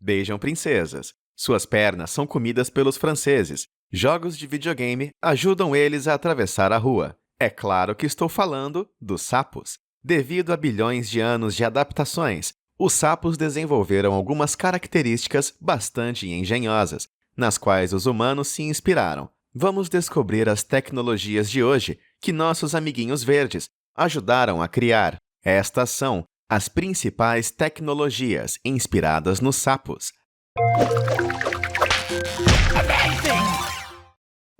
beijam princesas. Suas pernas são comidas pelos franceses. Jogos de videogame ajudam eles a atravessar a rua. É claro que estou falando dos sapos. Devido a bilhões de anos de adaptações, os sapos desenvolveram algumas características bastante engenhosas, nas quais os humanos se inspiraram. Vamos descobrir as tecnologias de hoje que nossos amiguinhos verdes ajudaram a criar. Estas são as principais tecnologias inspiradas nos sapos.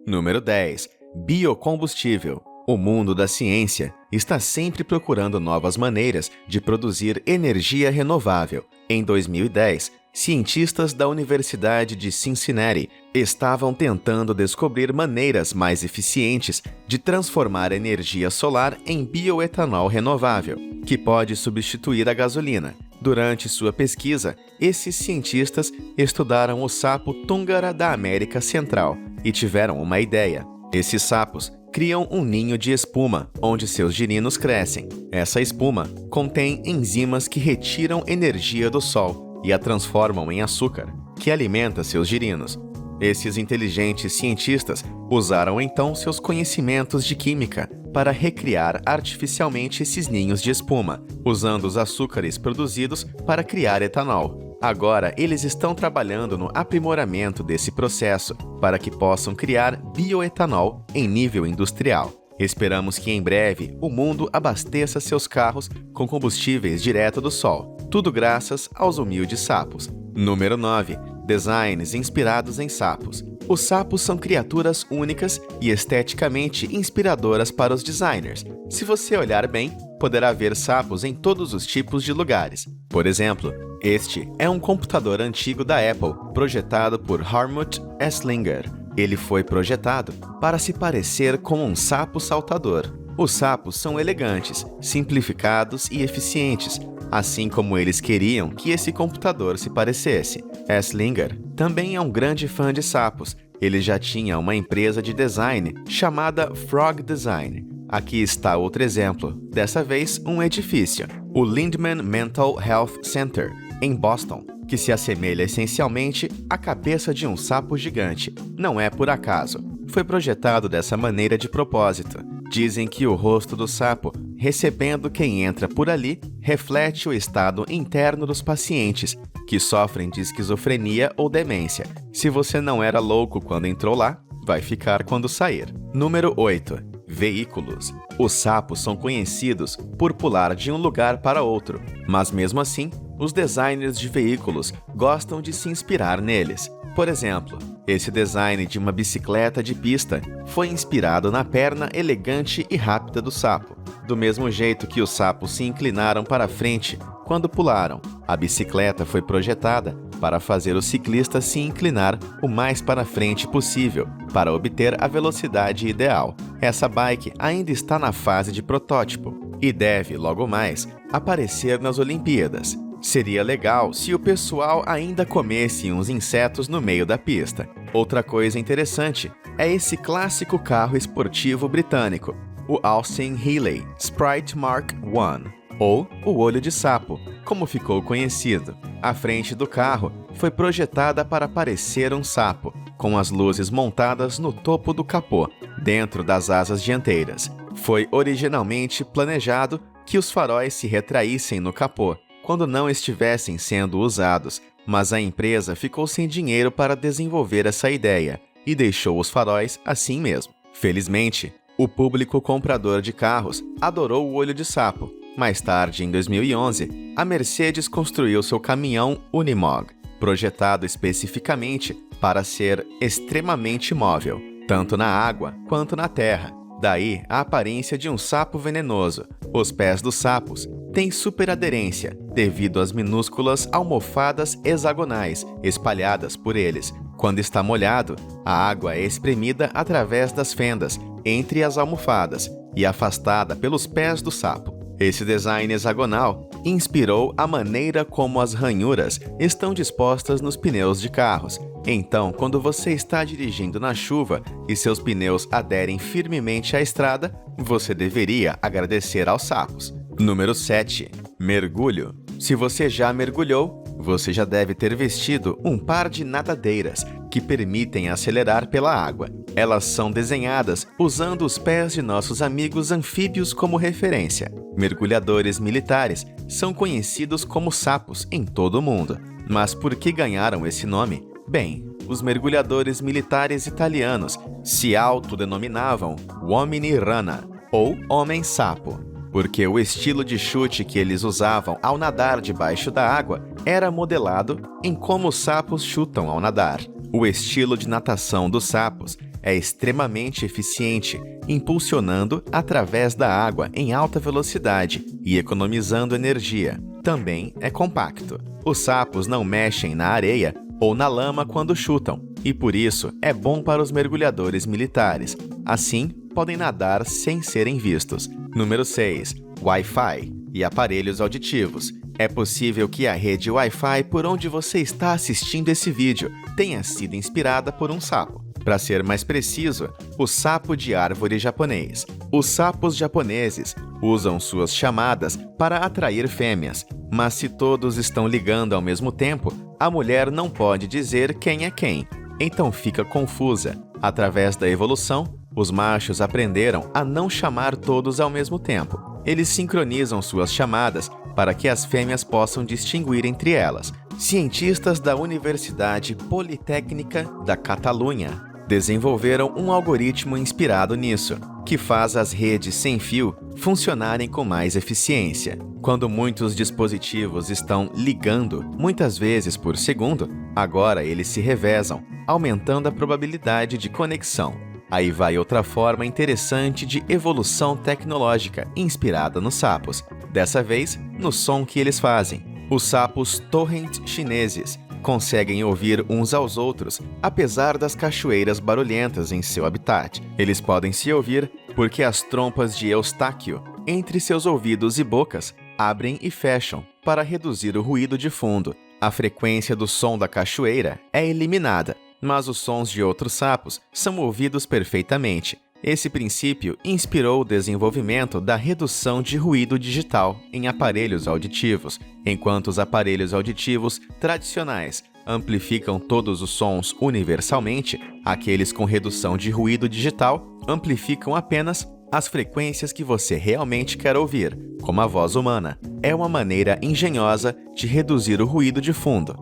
Número 10. Biocombustível. O mundo da ciência está sempre procurando novas maneiras de produzir energia renovável. Em 2010, cientistas da Universidade de Cincinnati estavam tentando descobrir maneiras mais eficientes de transformar energia solar em bioetanol renovável, que pode substituir a gasolina. Durante sua pesquisa, esses cientistas estudaram o sapo túngara da América Central e tiveram uma ideia. Esses sapos criam um ninho de espuma, onde seus girinos crescem. Essa espuma contém enzimas que retiram energia do sol e a transformam em açúcar, que alimenta seus girinos. Esses inteligentes cientistas usaram então seus conhecimentos de química para recriar artificialmente esses ninhos de espuma, usando os açúcares produzidos para criar etanol. Agora, eles estão trabalhando no aprimoramento desse processo para que possam criar bioetanol em nível industrial. Esperamos que em breve o mundo abasteça seus carros com combustíveis direto do sol, tudo graças aos humildes sapos. Número 9. Designs inspirados em sapos. Os sapos são criaturas únicas e esteticamente inspiradoras para os designers. Se você olhar bem, poderá ver sapos em todos os tipos de lugares. Por exemplo, este é um computador antigo da Apple, projetado por Helmut Esslinger. Ele foi projetado para se parecer com um sapo saltador. Os sapos são elegantes, simplificados e eficientes, assim como eles queriam que esse computador se parecesse. Esslinger também é um grande fã de sapos. Ele já tinha uma empresa de design chamada Frog Design. Aqui está outro exemplo, dessa vez um edifício, o Lindemann Mental Health Center, em Boston, que se assemelha essencialmente à cabeça de um sapo gigante. Não é por acaso. Foi projetado dessa maneira de propósito. Dizem que o rosto do sapo, recebendo quem entra por ali, reflete o estado interno dos pacientes que sofrem de esquizofrenia ou demência. Se você não era louco quando entrou lá, vai ficar quando sair. Número 8. Veículos. Os sapos são conhecidos por pular de um lugar para outro, mas mesmo assim, os designers de veículos gostam de se inspirar neles. Por exemplo, esse design de uma bicicleta de pista foi inspirado na perna elegante e rápida do sapo. Do mesmo jeito que os sapos se inclinaram para frente quando pularam, a bicicleta foi projetada para fazer o ciclista se inclinar o mais para frente possível para obter a velocidade ideal. Essa bike ainda está na fase de protótipo e deve, logo mais, aparecer nas Olimpíadas. Seria legal se o pessoal ainda comesse uns insetos no meio da pista. Outra coisa interessante é esse clássico carro esportivo britânico, o Austin Healey Sprite Mark I, ou o Olho de Sapo, como ficou conhecido. A frente do carro foi projetada para parecer um sapo, com as luzes montadas no topo do capô, dentro das asas dianteiras. Foi originalmente planejado que os faróis se retraíssem no capô quando não estivessem sendo usados, mas a empresa ficou sem dinheiro para desenvolver essa ideia e deixou os faróis assim mesmo. Felizmente, o público comprador de carros adorou o Olho de Sapo. Mais tarde, em 2011, a Mercedes construiu seu caminhão Unimog, projetado especificamente para ser extremamente móvel, tanto na água quanto na terra. Daí a aparência de um sapo venenoso. Os pés dos sapos têm superaderência devido às minúsculas almofadas hexagonais espalhadas por eles. Quando está molhado, a água é espremida através das fendas entre as almofadas e afastada pelos pés do sapo. Esse design hexagonal inspirou a maneira como as ranhuras estão dispostas nos pneus de carros. Então, quando você está dirigindo na chuva e seus pneus aderem firmemente à estrada, você deveria agradecer aos sapos. Número 7. Mergulho. Se você já mergulhou, você já deve ter vestido um par de nadadeiras que permitem acelerar pela água. Elas são desenhadas usando os pés de nossos amigos anfíbios como referência. Mergulhadores militares são conhecidos como sapos em todo o mundo. Mas por que ganharam esse nome? Bem, os mergulhadores militares italianos se autodenominavam uomini rana, ou homem-sapo, porque o estilo de chute que eles usavam ao nadar debaixo da água era modelado em como os sapos chutam ao nadar. O estilo de natação dos sapos é extremamente eficiente, impulsionando através da água em alta velocidade e economizando energia. Também é compacto. Os sapos não mexem na areia ou na lama quando chutam, e por isso é bom para os mergulhadores militares. Assim, podem nadar sem serem vistos. Número 6. Wi-Fi e aparelhos auditivos. É possível que a rede Wi-Fi por onde você está assistindo esse vídeo tenha sido inspirada por um sapo. Para ser mais preciso, o sapo de árvore japonês. Os sapos japoneses usam suas chamadas para atrair fêmeas, mas se todos estão ligando ao mesmo tempo, a mulher não pode dizer quem é quem, então fica confusa. Através da evolução, os machos aprenderam a não chamar todos ao mesmo tempo. Eles sincronizam suas chamadas para que as fêmeas possam distinguir entre elas. Cientistas da Universidade Politécnica da Catalunha desenvolveram um algoritmo inspirado nisso, que faz as redes sem fio funcionarem com mais eficiência. Quando muitos dispositivos estão ligando, muitas vezes por segundo, agora eles se revezam, aumentando a probabilidade de conexão. Aí vai outra forma interessante de evolução tecnológica inspirada nos sapos, dessa vez no som que eles fazem. Os sapos torrent chineses conseguem ouvir uns aos outros, apesar das cachoeiras barulhentas em seu habitat. Eles podem se ouvir porque as trompas de Eustáquio entre seus ouvidos e bocas abrem e fecham para reduzir o ruído de fundo. A frequência do som da cachoeira é eliminada, mas os sons de outros sapos são ouvidos perfeitamente. Esse princípio inspirou o desenvolvimento da redução de ruído digital em aparelhos auditivos. Enquanto os aparelhos auditivos tradicionais amplificam todos os sons universalmente, aqueles com redução de ruído digital amplificam apenas as frequências que você realmente quer ouvir, como a voz humana. É uma maneira engenhosa de reduzir o ruído de fundo.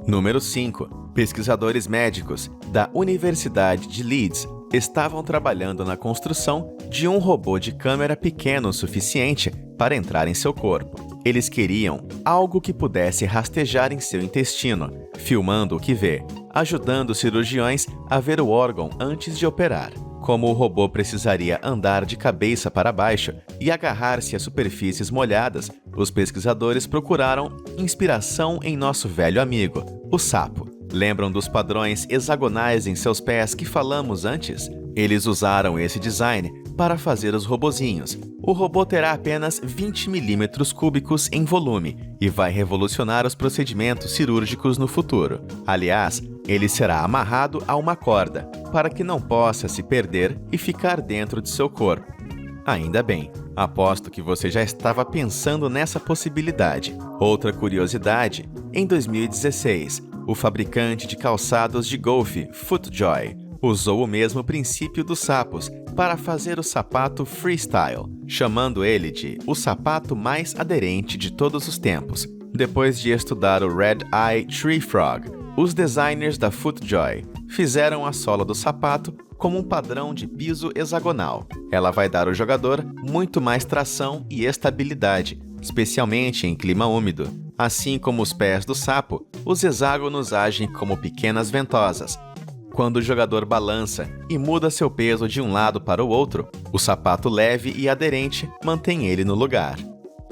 Número 5. Pesquisadores médicos da Universidade de Leeds estavam trabalhando na construção de um robô de câmera pequeno o suficiente para entrar em seu corpo. Eles queriam algo que pudesse rastejar em seu intestino, filmando o que vê, ajudando os cirurgiões a ver o órgão antes de operar. Como o robô precisaria andar de cabeça para baixo e agarrar-se a superfícies molhadas, os pesquisadores procuraram inspiração em nosso velho amigo, o sapo. Lembram dos padrões hexagonais em seus pés que falamos antes? Eles usaram esse design para fazer os robozinhos. O robô terá apenas 20 milímetros cúbicos em volume e vai revolucionar os procedimentos cirúrgicos no futuro. Aliás, ele será amarrado a uma corda para que não possa se perder e ficar dentro de seu corpo. Ainda bem, aposto que você já estava pensando nessa possibilidade. Outra curiosidade, em 2016, o fabricante de calçados de golfe, FootJoy, usou o mesmo princípio dos sapos para fazer o sapato freestyle, chamando ele de o sapato mais aderente de todos os tempos. Depois de estudar o Red Eye Tree Frog, os designers da FootJoy fizeram a sola do sapato como um padrão de piso hexagonal. Ela vai dar ao jogador muito mais tração e estabilidade, especialmente em clima úmido. Assim como os pés do sapo, os hexágonos agem como pequenas ventosas. Quando o jogador balança e muda seu peso de um lado para o outro, o sapato leve e aderente mantém ele no lugar.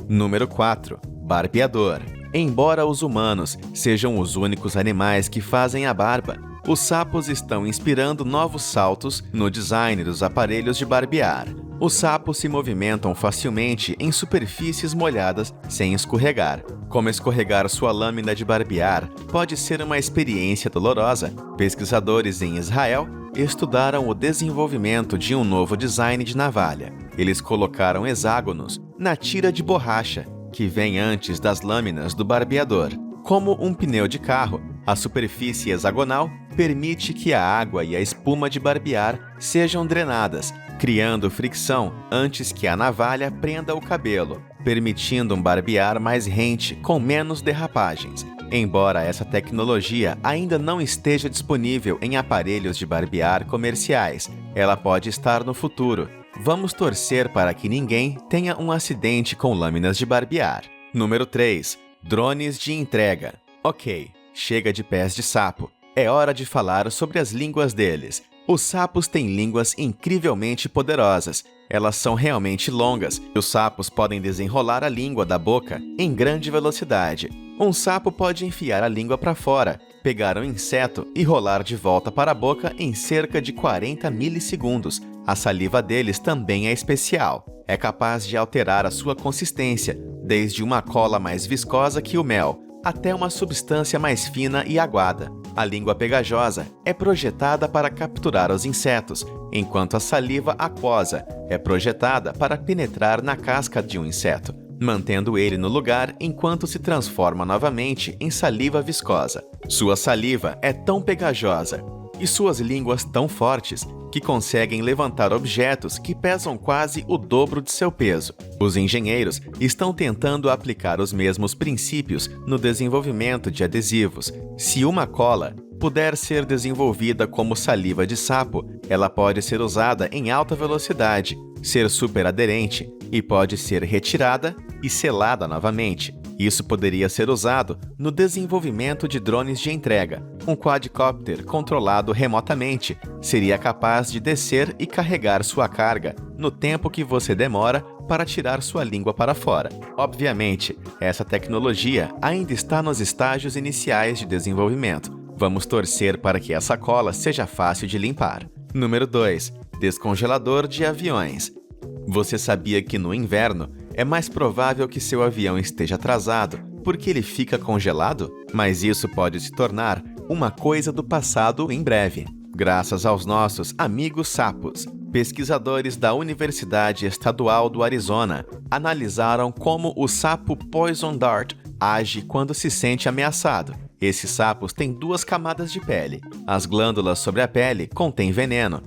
Número 4. Barbeador. Embora os humanos sejam os únicos animais que fazem a barba, os sapos estão inspirando novos saltos no design dos aparelhos de barbear. Os sapos se movimentam facilmente em superfícies molhadas sem escorregar. Como escorregar sua lâmina de barbear pode ser uma experiência dolorosa, pesquisadores em Israel estudaram o desenvolvimento de um novo design de navalha. Eles colocaram hexágonos na tira de borracha, que vem antes das lâminas do barbeador. Como um pneu de carro, a superfície hexagonal permite que a água e a espuma de barbear sejam drenadas, criando fricção antes que a navalha prenda o cabelo, permitindo um barbear mais rente com menos derrapagens. Embora essa tecnologia ainda não esteja disponível em aparelhos de barbear comerciais, ela pode estar no futuro. Vamos torcer para que ninguém tenha um acidente com lâminas de barbear. Número 3. Drones de entrega. Ok, chega de pés de sapo. É hora de falar sobre as línguas deles. Os sapos têm línguas incrivelmente poderosas. Elas são realmente longas e os sapos podem desenrolar a língua da boca em grande velocidade. Um sapo pode enfiar a língua para fora, pegar um inseto e rolar de volta para a boca em cerca de 40 milissegundos. A saliva deles também é especial. É capaz de alterar a sua consistência, desde uma cola mais viscosa que o mel, até uma substância mais fina e aguada. A língua pegajosa é projetada para capturar os insetos, enquanto a saliva aquosa é projetada para penetrar na casca de um inseto, mantendo ele no lugar enquanto se transforma novamente em saliva viscosa. Sua saliva é tão pegajosa e suas línguas tão fortes que conseguem levantar objetos que pesam quase o dobro de seu peso. Os engenheiros estão tentando aplicar os mesmos princípios no desenvolvimento de adesivos. Se uma cola puder ser desenvolvida como saliva de sapo, ela pode ser usada em alta velocidade, ser superaderente e pode ser retirada e selada novamente. Isso poderia ser usado no desenvolvimento de drones de entrega. Um quadcopter controlado remotamente seria capaz de descer e carregar sua carga no tempo que você demora para tirar sua língua para fora. Obviamente, essa tecnologia ainda está nos estágios iniciais de desenvolvimento. Vamos torcer para que essa cola seja fácil de limpar. Número 2. Descongelador de aviões. Você sabia que no inverno é mais provável que seu avião esteja atrasado porque ele fica congelado? Mas isso pode se tornar uma coisa do passado em breve, graças aos nossos amigos sapos. Pesquisadores da Universidade Estadual do Arizona analisaram como o sapo Poison Dart age quando se sente ameaçado. Esses sapos têm 2 camadas de pele. As glândulas sobre a pele contêm veneno.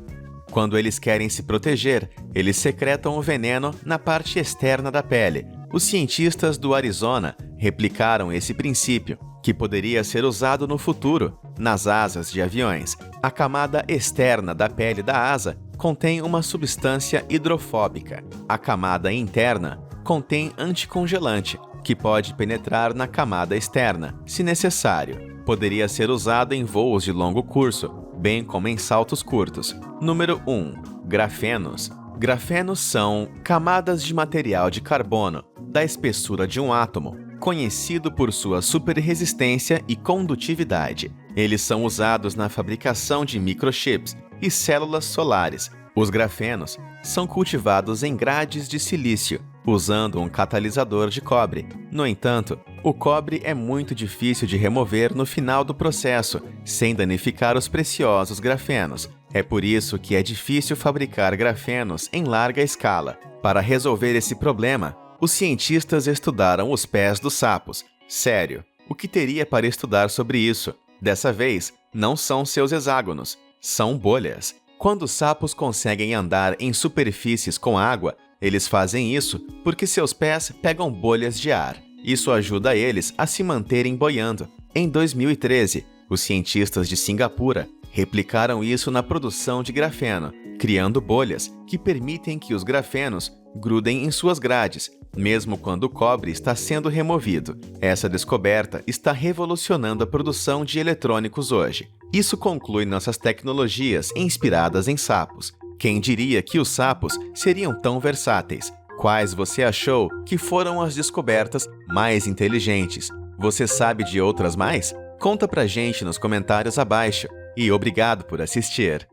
Quando eles querem se proteger, eles secretam o veneno na parte externa da pele. Os cientistas do Arizona replicaram esse princípio, que poderia ser usado no futuro, nas asas de aviões. A camada externa da pele da asa contém uma substância hidrofóbica. A camada interna contém anticongelante, que pode penetrar na camada externa, se necessário. Poderia ser usado em voos de longo curso, bem como em saltos curtos. Número 1. Grafenos. Grafenos são camadas de material de carbono da espessura de um átomo, conhecido por sua superresistência e condutividade. Eles são usados na fabricação de microchips e células solares. Os grafenos são cultivados em grades de silício, usando um catalisador de cobre. No entanto, o cobre é muito difícil de remover no final do processo, sem danificar os preciosos grafenos. É por isso que é difícil fabricar grafenos em larga escala. Para resolver esse problema, os cientistas estudaram os pés dos sapos. Sério, o que teria para estudar sobre isso? Dessa vez, não são seus hexágonos, são bolhas. Quando os sapos conseguem andar em superfícies com água, eles fazem isso porque seus pés pegam bolhas de ar. Isso ajuda eles a se manterem boiando. Em 2013, os cientistas de Singapura replicaram isso na produção de grafeno, criando bolhas que permitem que os grafenos grudem em suas grades, mesmo quando o cobre está sendo removido. Essa descoberta está revolucionando a produção de eletrônicos hoje. Isso conclui nossas tecnologias inspiradas em sapos. Quem diria que os sapos seriam tão versáteis? Quais você achou que foram as descobertas mais inteligentes? Você sabe de outras mais? Conta pra gente nos comentários abaixo. E obrigado por assistir!